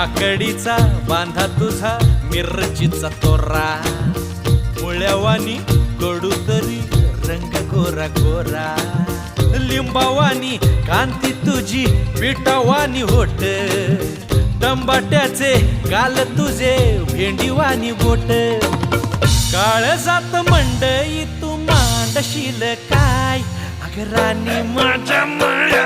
काकडीचा बांधा तुझा मिरचीचा तोरा मुळ्यावानी कडू तरी रंग गोरा गोरा लिंबावानी कांती तुझी पिठावानी होट टंबाट्याचे गाल तुझे भेंडीवानी बोट काळजात मंडई तू मांडशील काय अगं राणी माझ्या माया